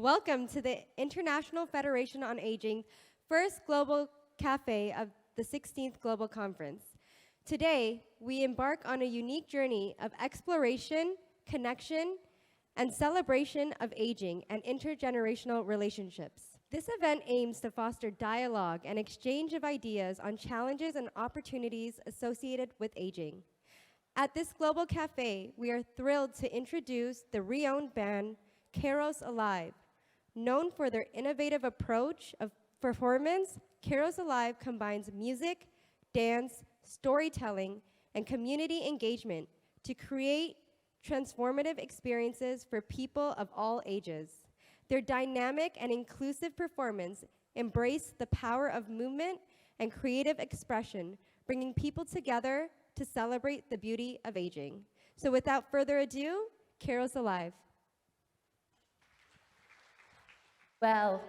Welcome to the International Federation on Aging first Global Cafe of the 16th Global Conference. Today, we embark on a unique journey of exploration, connection, and celebration of aging and intergenerational relationships. This event aims to foster dialogue and exchange of ideas on challenges and opportunities associated with aging. At this Global Cafe, we are thrilled to introduce the re-owned band Kairos Alive. Known for their innovative approach of performance, Kairos Alive combines music, dance, storytelling, and community engagement to create transformative experiences for people of all ages. Their dynamic and inclusive performance embrace the power of movement and creative expression, bringing people together to celebrate the beauty of aging. So without further ado, Kairos Alive. Well,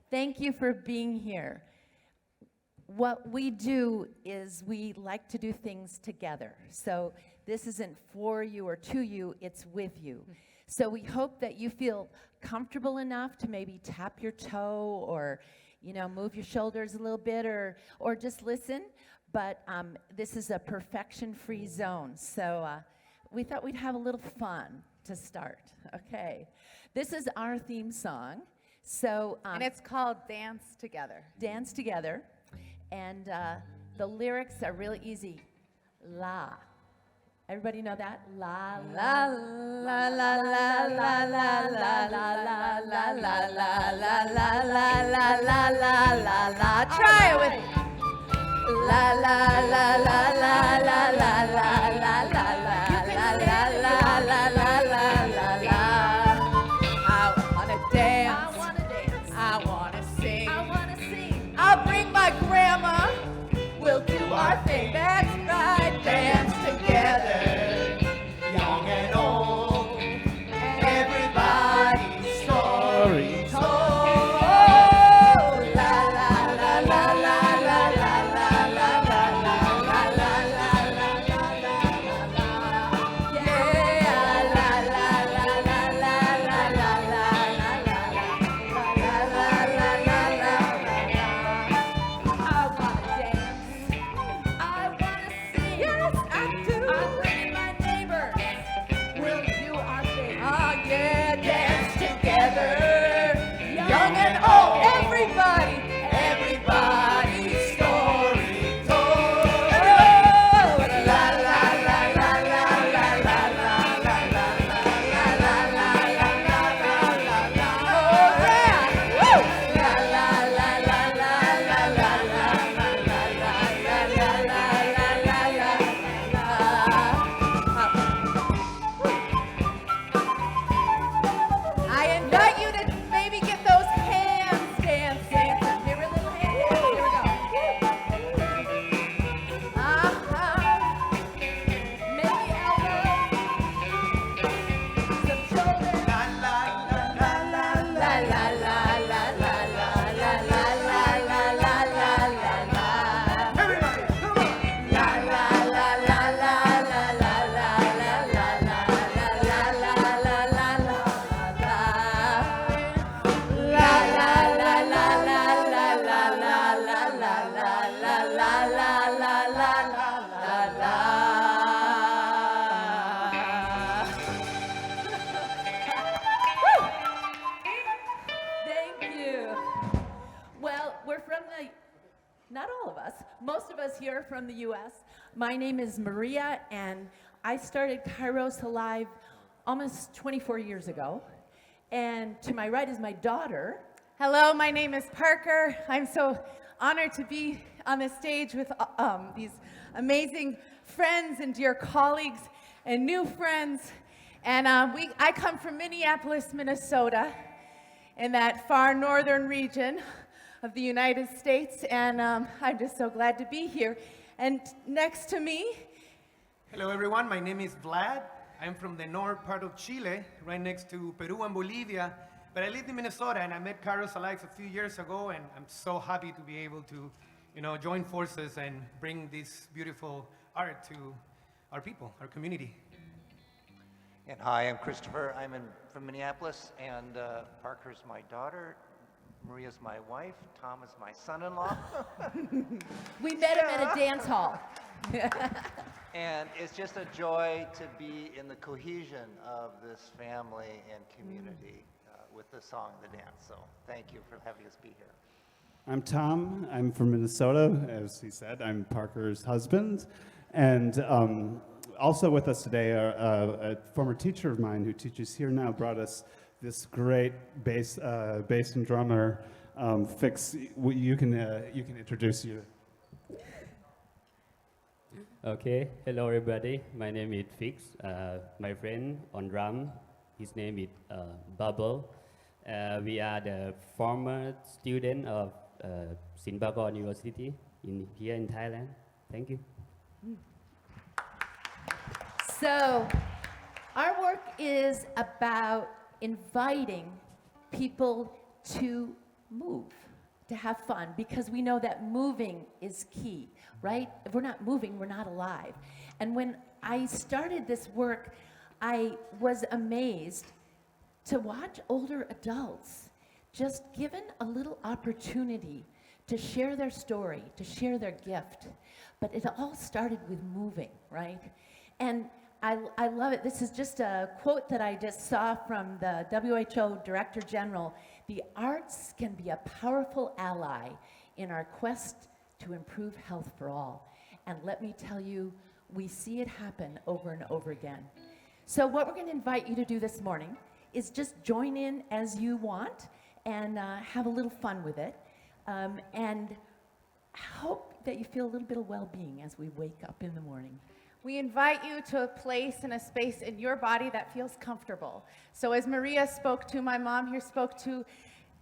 thank you for being here. What we do is we like to do things together. So this isn't for you or to you, it's with you. So we hope that you feel comfortable enough to maybe tap your toe or, move your shoulders a little bit or just listen. But this is a perfection-free zone. So we thought we'd have a little fun to start. Okay. This is our theme song. So, and it's called Dance Together. Dance Together. And the lyrics are really easy. La. Everybody know that? La, la, la, la, la, la, la, la, la, la, la, la, la, la, la, la, la, la, la, la. Try it with me. La, la, la, la, la, la, la, la, la, la, la, la, la, la, la, la, la, la. I wanna dance. I wanna sing. I'll bring my grandma. We'll do our thing. That's right. Dance together. Young and old. Everybody's story told. La la la la la la la la la la la la la la la la. Yeah. La la la la la la la la la la. I wanna dance. I wanna sing. Yes, I do. I'm bringing my neighbors. We'll do our thing. Oh yeah, dance together. Young and old, everybody. Everybody's story told. La la la la la la la la la la la la la la la la. Oh yeah. Woo. La la la la la la la la la la la la la la la. I invite you to maybe get those hands dancing. Give her a little hand dance. Here we go. Maybe elbows. Some shoulders. La la la la la la la la la la la la la la la la la. Everybody, come on. La la la la la la la la la la la la la la la la. La la la la la la la la la la la la la la la la. Thank you. Well, we're from not all of us, most of us here are from the U.S. My name is Maria, and I started Kairos Alive almost 24 years ago. And to my right is my daughter. Hello, my name is Parker. I'm so honored to be on the stage with these amazing friends and dear colleagues and new friends. And I come from Minneapolis, Minnesota, in that far northern region of the United States. And I'm just so glad to be here. And next to me, Hello everyone, my name is Vlad. I'm from the north part of Chile, right next to Peru and Bolivia. But I lived in Minnesota and I met Kairos Alive a few years ago, and I'm so happy to be able to, join forces and bring this beautiful art to our people, our community. And hi, I'm Christopher. From Minneapolis, and Parker's my daughter, Maria's my wife, Tom is my son-in-law. We met him at a dance hall. And it's just a joy to be in the cohesion of this family and community with the song and the dance. So thank you for having us be here. I'm Tom. I'm from Minnesota. As he said, I'm Parker's husband. And also with us today, a former teacher of mine who teaches here now brought us this great bass and drummer. Fix, you can introduce you. Okay, hello everybody. My name is Fix. My friend on drum, his name is Bubble. We are the former student of Sinbagor University here in Thailand. Thank you. So, our work is about inviting people to move, to have fun, because we know that moving is key, right? If we're not moving, we're not alive. And when I started this work, I was amazed to watch older adults just given a little opportunity to share their story, to share their gift. But it all started with moving, right? And I love it. This is just a quote that I just saw from the WHO Director General. The arts can be a powerful ally in our quest to improve health for all. And let me tell you, we see it happen over and over again. So what we're going to invite you to do this morning is just join in as you want and have a little fun with it. And hope that you feel a little bit of well-being as we wake up in the morning. We invite you to a place and a space in your body that feels comfortable. So as Maria spoke to, my mom here spoke to,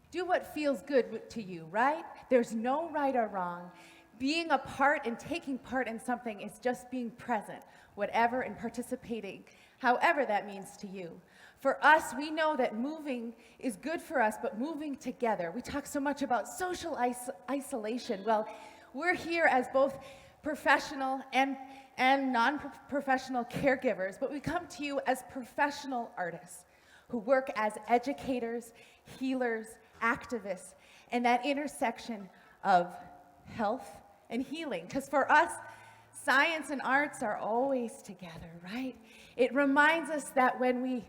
do what feels good to you, right? There's no right or wrong. Being a part and taking part in something is just being present, whatever, and participating, however that means to you. For us, we know that moving is good for us, but moving together. We talk so much about social isolation. Well, we're here as both professional and non-professional caregivers, but we come to you as professional artists who work as educators, healers, activists, and that intersection of health and healing. Because for us, science and arts are always together, right? It reminds us that when we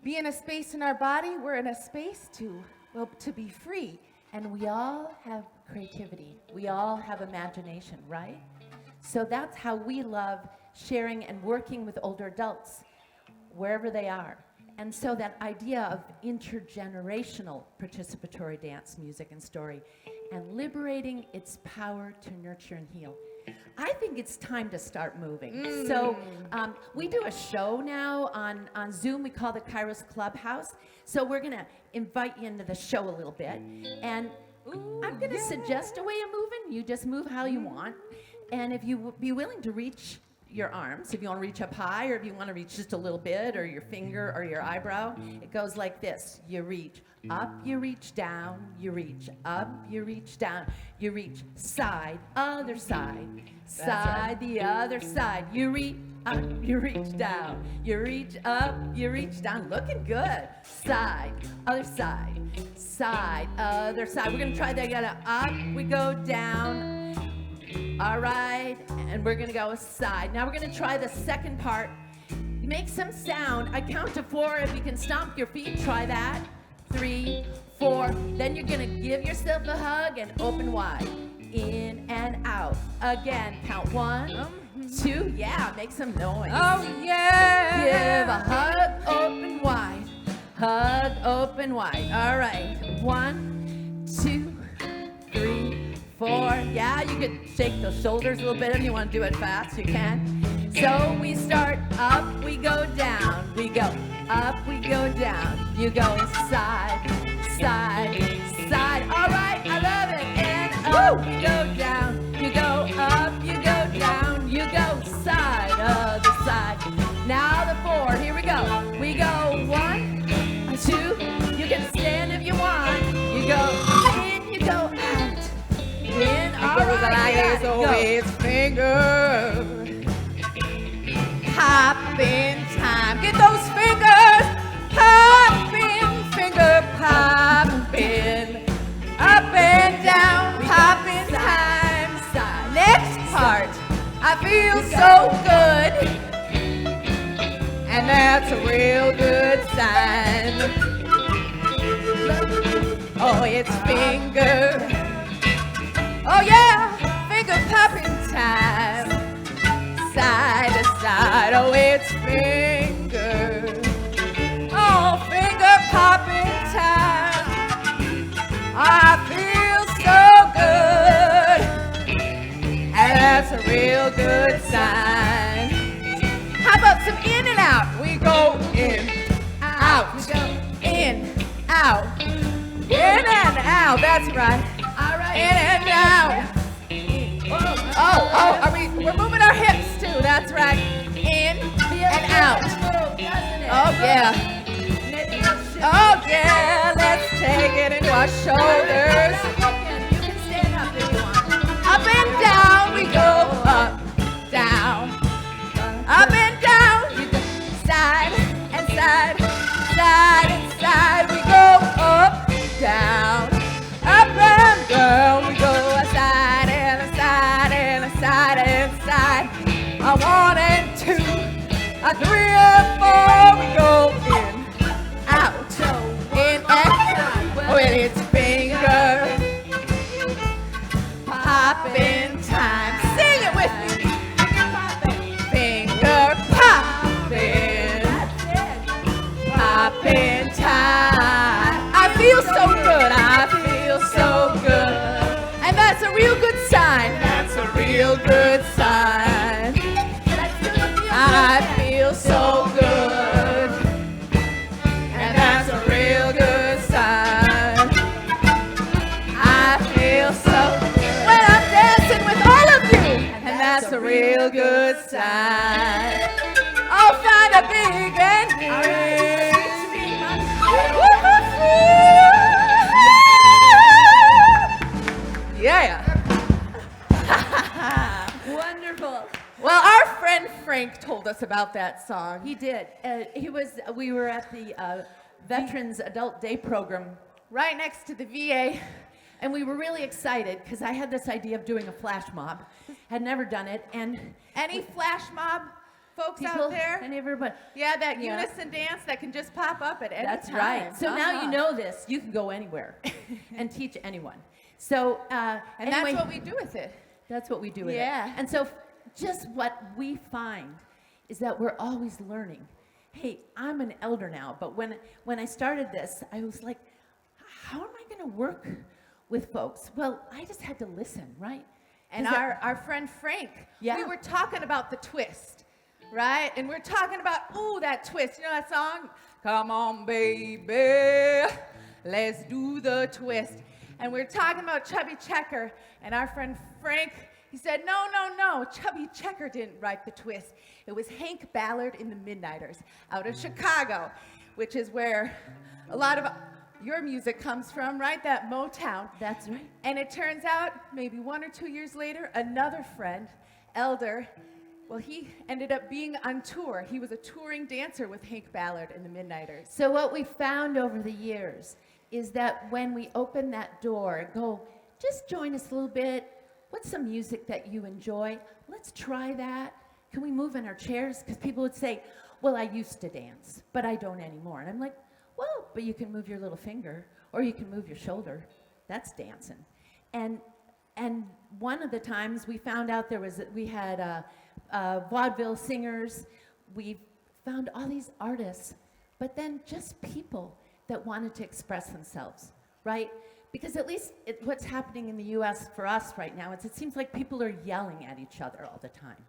be in a space in our body, we're in a space to be free. And we all have creativity. We all have imagination, right? So that's how we love sharing and working with older adults, wherever they are. And so that idea of intergenerational participatory dance, music, and story, and liberating its power to nurture and heal. I think it's time to start moving. So we do a show now on Zoom. We call the Kairos Clubhouse. So we're going to invite you into the show a little bit. And I'm going to suggest a way of moving. You just move how you want. And if you would be willing to reach your arms, if you want to reach up high, or if you want to reach just a little bit, or your finger or your eyebrow, it goes like this. You reach up, you reach down, you reach up, you reach down, you reach side, other side, side, the other side. You reach up, you reach down, you reach up, you reach down. Looking good. Side, other side, side, other side. We're going to try that again. Up, we go down. All right, and we're gonna go aside. Now we're gonna try the second part. Make some sound. I count to 4. If you can stomp your feet, try that. 3, 4. Then you're gonna give yourself a hug and open wide. In and out. Again, count 1, 2. Yeah, make some noise. Oh, yeah! Give a hug, open wide. Hug, open wide. All right. 1, 2, 3, 4. Yeah, you can shake those shoulders a little bit. If you want to do it fast, you can. So we start up, we go down. We go up, we go down. You go side, side, side. All right, I love it. And up, you go down. You go up, you go down. You go side, other side. Now the 4. Here we go. We go 1, 2. You can stand if you want. You go in, you go out. In, all right, over his finger. Hop in time. Get those fingers. feel so good, and that's a real good sign. Oh, it's finger. Oh yeah, finger popping time. Side to side, oh it's finger. Oh, finger popping time. I feel so good, and that's a real good sign. How about some in and out? We go in, out, in, out, in and out. That's right. All right. In and out. Oh, we're moving our hips too. That's right. In and out. Oh yeah. Oh yeah. Let's take it into our shoulders. You can stand up if you want. Up and down we go. Up, down. Up and down. Side and side. Side and side. We go up, down. Up and down. We go aside and aside and aside and aside. A 1 and 2. A 3 and 4. We go in, out, in and out. Well, it's finger popping time. Sing it with me. Finger popping, popping time. I feel so good. I feel so good, and that's a real good sign. That's a real good sign. I feel so good, and that's a real good sign. I feel so good when I'm dancing with all of you, and that's a real good sign. I'll find a big and yeah. Wonderful. Well, our friend Frank told us about that song. He did. We were at the Veterans Adult Day program, Right next to the VA. and we were really excited because I had this idea of doing a flash mob. Had never done it, and Any flash mob folks people out there? and everybody. Yeah, that Yeah. unison dance that can just pop up at any That's time. right. So now you Uh-huh. know this. You can go anywhere and teach anyone. So And anyway, that's what we do with it. That's what we do with Yeah. it. And so just what we find is that we're always learning. Hey, I'm an elder now, but when I started this, I was like, how am I going to work with folks? Well, I just had to listen, right? And 'Cause our friend Frank, Yeah. we were talking about the twist, right? And we're talking about, ooh, that twist. You know that song? Come on, baby, let's do the twist. And we're talking about Chubby Checker, and our friend Frank, he said, no, Chubby Checker didn't write the twist. It was Hank Ballard in the Midnighters out of Chicago, which is where a lot of your music comes from, right? That Motown. That's right. And it turns out, maybe 1 or 2 years later, another friend, Elder, well, he ended up being on tour. He was a touring dancer with Hank Ballard and the Midnighters. So what we found over the years is that when we open that door and go, just join us a little bit. What's some music that you enjoy? Let's try that. Can we move in our chairs? Because people would say, well, I used to dance, but I don't anymore. And I'm like, well, but you can move your little finger, or you can move your shoulder. That's dancing. And one of the times we found out we had vaudeville singers. We found all these artists, but then just people that wanted to express themselves, right? Because at least what's happening in the U.S. for us right now is it seems like people are yelling at each other all the time.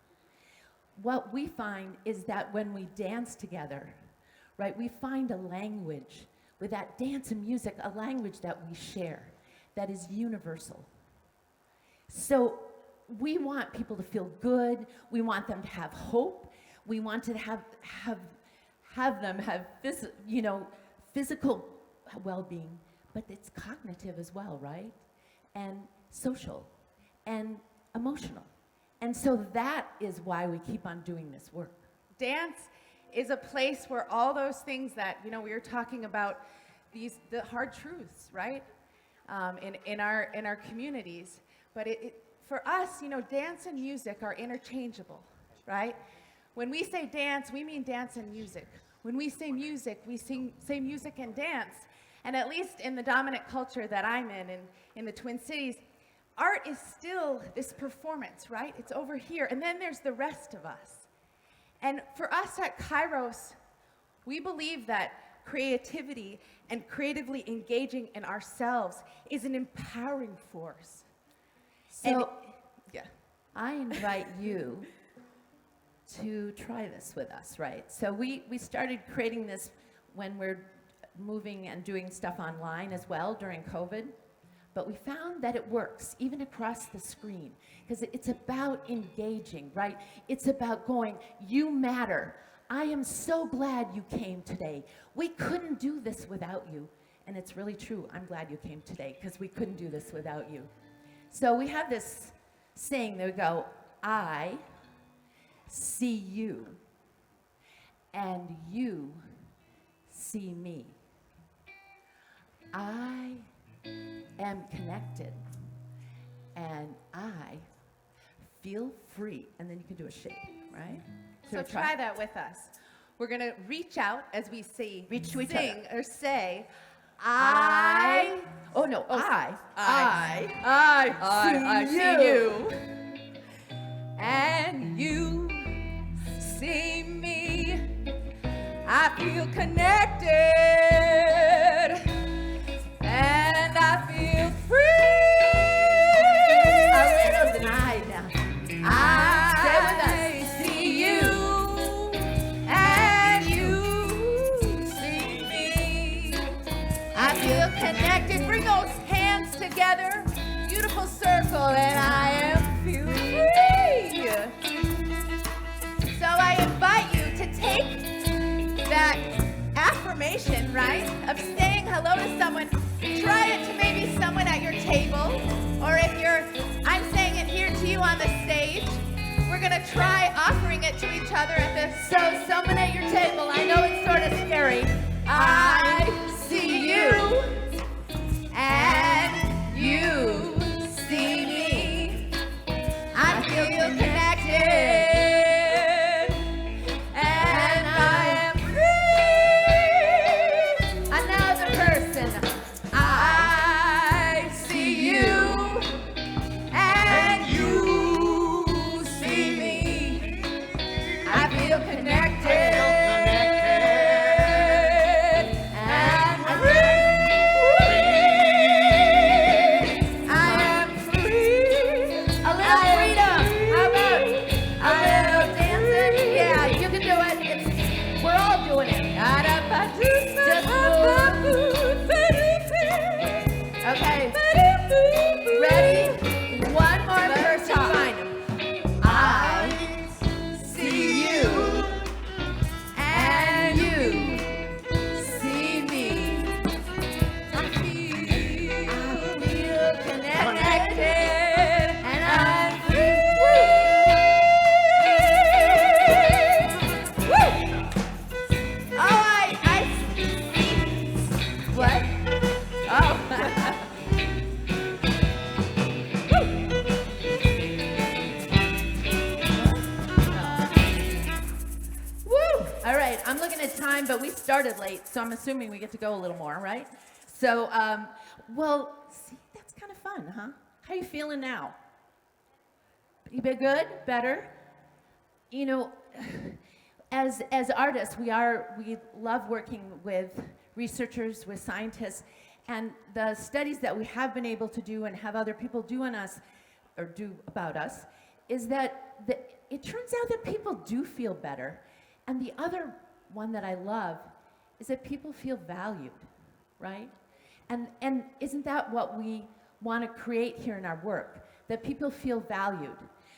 What we find is that when we dance together, right, we find a language with that dance and music, a language that we share that is universal. So we want people to feel good. We want them to have hope. We want to have them have physical well-being, but it's cognitive as well, right? And social and emotional. And so that is why we keep on doing this work. Dance is a place where all those things that, we were talking about, the hard truths, right? In our communities. But for us, you know, dance and music are interchangeable, right? When we say dance, we mean dance and music. When we say music, we say music and dance. And at least in the dominant culture that I'm in the Twin Cities, art is still this performance, right? It's over here. And then there's the rest of us. And for us at Kairos, we believe that creativity and creatively engaging in ourselves is an empowering force. So Yeah. I invite you to try this with us, right? So we started creating this when we're moving and doing stuff online as well during COVID. But we found that it works, even across the screen, because it's about engaging, right? It's about going, you matter. I am so glad you came today. We couldn't do this without you. And it's really true. I'm glad you came today, because we couldn't do this without you. So we have this saying that we go, I see you, and you see me. I am connected, and I feel free. And then you can do a shake, right? So try that with us. We're going to reach out as we say, Reach to each sing other. or say, I see you. And you see me. I feel connected. And I feel free. I will deny now. I see you. And you see me. I feel connected. Bring those hands together. Beautiful circle. And I am feel free. So I invite you to take that affirmation, right, of saying hello to someone. Try it to maybe someone at your table, or if I'm saying it here to you on the stage, we're gonna try offering it to each other so someone at your table, I know it's sort of scary. I see you, and you see me. I feel connected. Okay. Ready? One more person. I see you, and you see me. I feel connected, and I'm free. Woo! Oh, I see. What? Oh. All right, I'm looking at time, but we started late, so I'm assuming we get to go a little more, right? So, well, see, that's kind of fun, huh? How you feeling now? You been good? Better? You know, as artists, we love working with researchers, with scientists, and the studies that we have been able to do and have other people do on us, or do about us, is that it turns out that people do feel better. And the other one that I love is that people feel valued, right? And isn't that what we want to create here in our work? That people feel valued.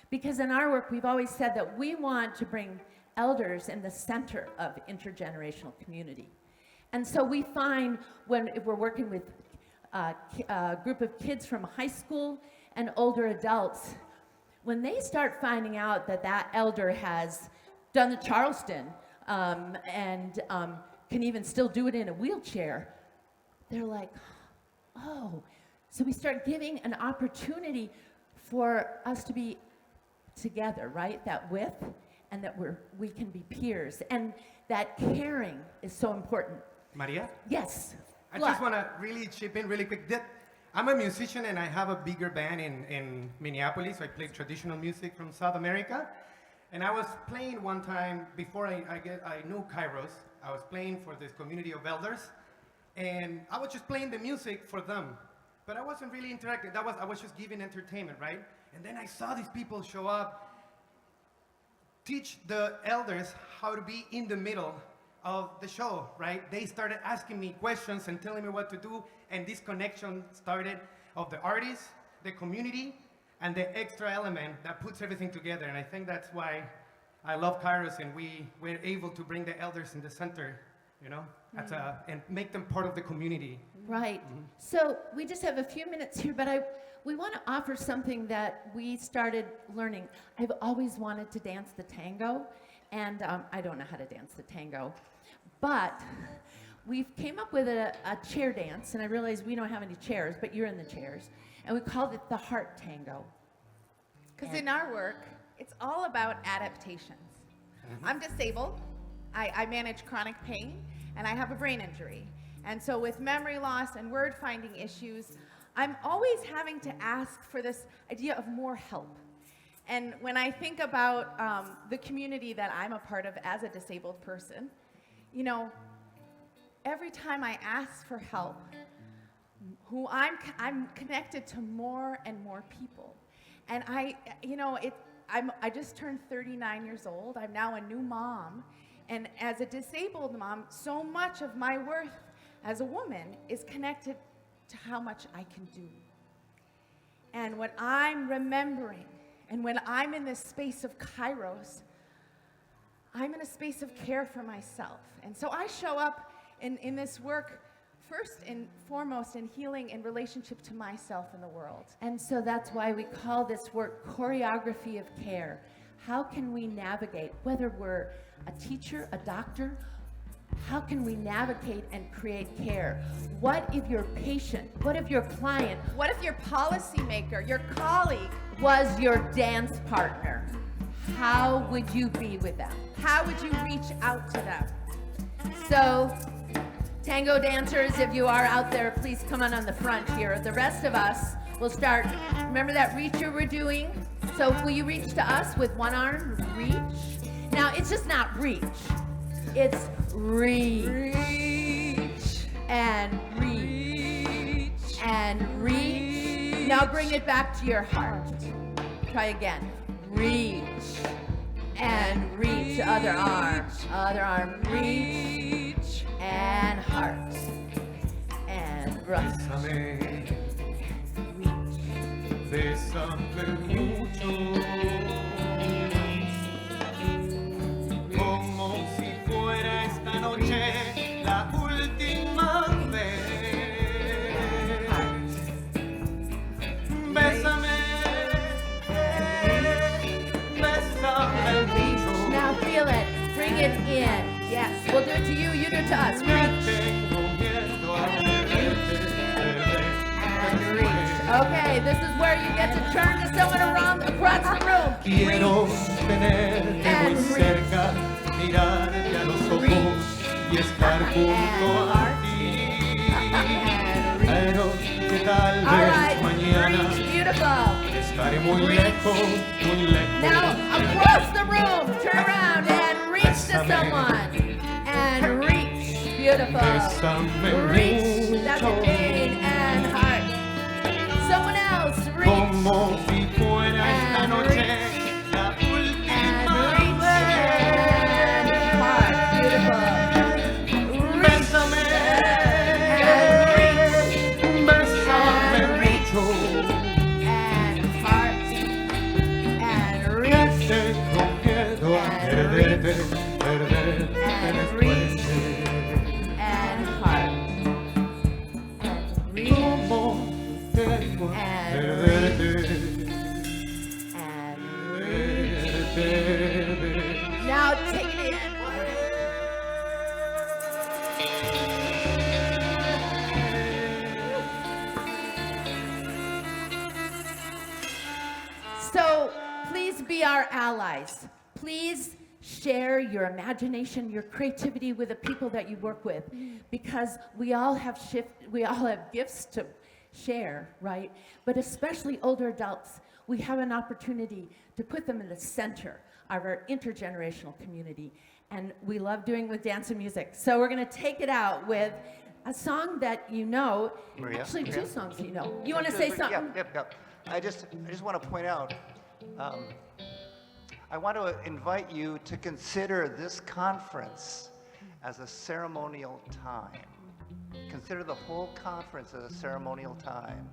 Because in our work, we've always said that we want to bring elders in the center of intergenerational community. And so we find if we're working with a group of kids from high school and older adults, when they start finding out that that elder has done the Charleston and can even still do it in a wheelchair, they're like, oh. So we start giving an opportunity for us to be together, right? That width, and that we can be peers, and that caring is so important. Maria? Yes. I just want to really chip in really quick. I'm a musician and I have a bigger band in Minneapolis. I play traditional music from South America. And I was playing one time before I knew Kairos. I was playing for this community of elders. And I was just playing the music for them. But I wasn't really interacting. I was just giving entertainment, right? And then I saw these people show up, teach the elders how to be in the middle of the show, right? They started asking me questions and telling me what to do, and this connection started of the artist, the community, and the extra element that puts everything together. And I think that's why I love Kairos, and we're able to bring the elders in the center, you know, and make them part of the community. Right. So we just have a few minutes here, but we want to offer something that we started learning. I've always wanted to dance the tango, and I don't know how to dance the tango, but we came up with a chair dance, and I realized we don't have any chairs, but you're in the chairs, and we called it the heart tango. Because in our work, it's all about adaptations. I'm disabled. I manage chronic pain, and I have a brain injury. And so with memory loss and word finding issues, I'm always having to ask for this idea of more help. And when I think about the community that I'm a part of as a disabled person, you know, every time I ask for help, I'm connected to more and more people. And I just turned 39 years old. I'm now a new mom. And as a disabled mom, so much of my worth as a woman is connected to how much I can do. And when I'm remembering, and when I'm in this space of Kairos, I'm in a space of care for myself. And so I show up in this work first and foremost in healing in relationship to myself and the world. And so that's why we call this work choreography of care. How can we navigate, whether we're a teacher, a doctor, how can we navigate and create care? What if your patient, what if your client, What if your policymaker, your colleague, was your dance partner? How would you be with them? how would you reach out to them? So, tango dancers, if you are out there, please come on the front here. The rest of us will start. Remember that reacher we're doing? So will you reach to us with one arm? Reach. Now, it's just not reach. It's reach. Reach. And reach. And reach. Now bring it back to your heart. Try again. Reach. And reach. Other arm. Other arm. Reach. And heart. And right. Bésame, Reach. bésame mucho, como si fuera esta noche la última vez. Bésame, bésame mucho. Now feel it. Bring it in. Yes. We'll do it to you. You do it to us. Reach. And reach. Okay, this is where you get to turn to someone around across the room. Quiero tenerte And muy reach. cerca, mirarte a los ojos y estar junto a ti. And reach. Pero que tal All vez right. mañana Reach. Beautiful. estaré muy Reach. lejos, muy lejos. Now across the room. Turn around and reach to someone. And reach. Beautiful. Bésame Reach. That's mucho, a pain and heart. Someone else. Reach. como si fuera esta And noche reach. la And última reach. And heart. Beautiful. Reach. Bésame, And reach. bésame And reach. mucho. And heart. And reach. Tengo miedo a And perderte, reach. perderte And después. And heart. And reach. Como tengo a And perderte. And allies. Please share your imagination, your creativity with the people that you work with, because we all have gifts to share, right? But especially older adults, we have an opportunity to put them in the center of our intergenerational community. And we love doing with dance and music. So we're going to take it out with a song that you know. Maria? Actually, Maria? two songs you know. You want to say something? Yep. I just want to point out, I want to invite you to consider this conference as a ceremonial time. Consider the whole conference as a ceremonial time.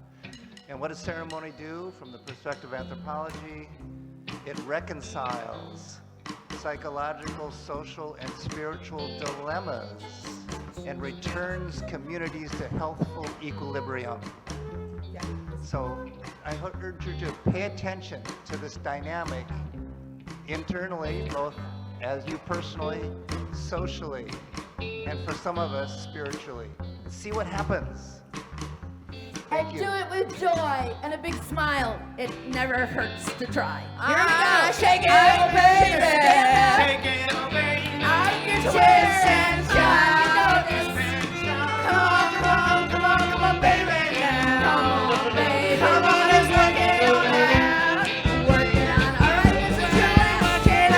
And what does ceremony do from the perspective of anthropology? It reconciles psychological, social, and spiritual dilemmas and returns communities to healthful equilibrium. So I urge you to pay attention to this dynamic internally, both as you personally, socially, and for some of us, spiritually. See what happens. Thank And you. do it with joy and a big smile. It never hurts to try. Here we go. Shake it, baby. Shake it, oh baby. Out of your twist and shine. Come on, baby. Come on, baby. Come on, let's work it on now. Work it on. All right, this is your last chance.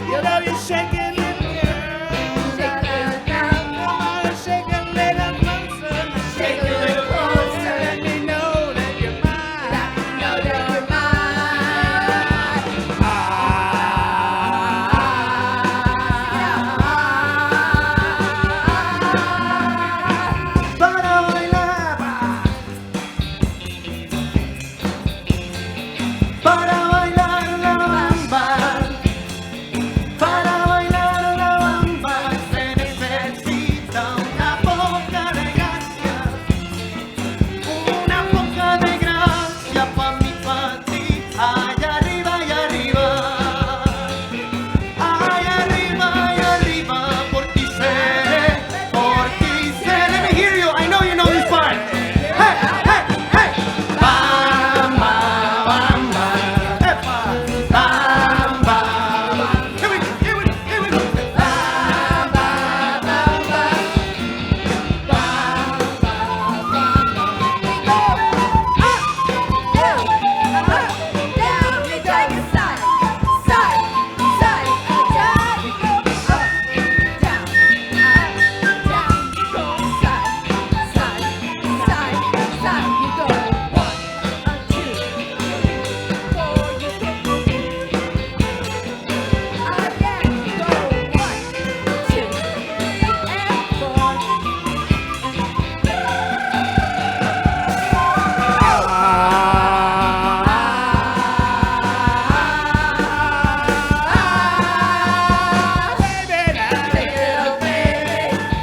You know you're shaking it, girl. Shake it now. Come on, shake it a little closer. Shake it a little closer. Let me know that you're mine. Let me know that you're mine. Para bailar, la bamba, para bailar la bamba se necesita una poca de gracia pa' mí, pa' ti, allá arriba, por ti seré, let me hear you, I know you know this part. Hey, hey, hey. Bamba, bamba, epa, bamba. Here we go. Bamba, bamba, Down, you take a side, side, side. Down you go, up, down, down you go, side, side, side, side. You go 1, 2, 4. You go again. You go 1, 2, and 4.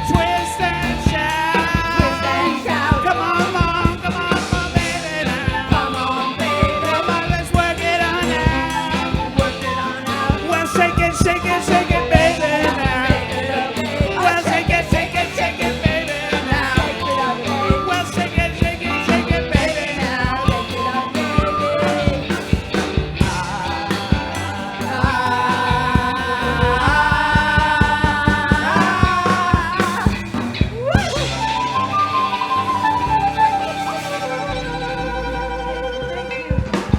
Twist and shout. Come on, baby now. Come on, baby. Come on, let's work it on now. Work it on out. Well, shake it, baby now. Well, shake it, baby now. Well, shake it, baby now.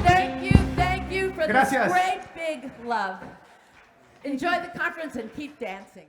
Thank you for Gracias. this great big love. Enjoy the conference and keep dancing.